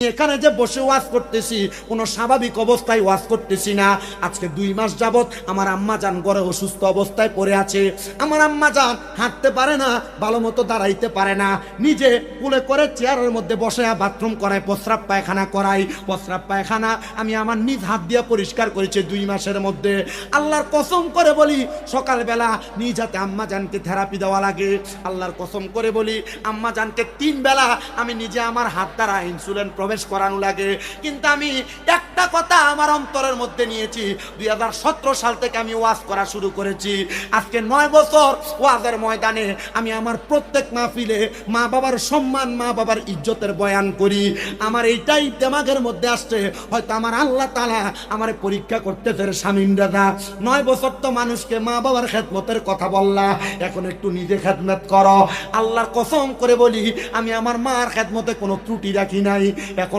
এখানে যে বসে ওয়াজ করতেছি কোনো স্বাভাবিক অবস্থায় ওয়াজ করতেছি না। আজকে 2 মাস যাবত আমার আম্মা জান ঘরে অসুস্থ অবস্থায় পড়ে আছে। আমার আম্মা জান হাঁটতে পারে না, ভালো মতো দাঁড়াইতে পারে না, নিজে কুলে করে চেয়ারের মধ্যে বসে বাথরুম করায়, প্রস্রাব পায়খানা করাই। প্রস্রাব পায়খানা আমি আমার নিজ হাত দিয়ে পরিষ্কার করেছি 2 মাসের মধ্যে। আল্লাহর কসম করে বলি, সকালবেলা নিজ হাতে আম্মা জানকে থেরাপি দেওয়া লাগে। আল্লাহর কসম করে বলি, আম্মা জানকে 3 বেলা আমি নিজে আমার হাত দ্বারা ইনসুলিন প্রবেশ করানো লাগে। কিন্তু আমি একটা কথা আমার অন্তরের মধ্যে নিয়েছি, 2017 সাল থেকে আমি ওয়াজ করা শুরু করেছি। আজকে 9 বছর ওয়াজের ময়দানে আমি আমার প্রত্যেক মাহফিলে মা বাবার সম্মান, মা বাবার ইজ্জতের বয়ান করি। আমার এইটাই দিমাগের মধ্যে আসছে, হয়তো আমার আল্লাহ তাআলা আমার পরীক্ষা করতেছে। স্বামীন দাদা 9 বছর তো মানুষকে মা বাবার খেদমতের কথা বললা, এখন একটু নিজে খেদমত করো। আল্লাহর কসম করে বলি, আমি আমার মার খেদমতে কোনো ত্রুটি রাখি নাই। এখন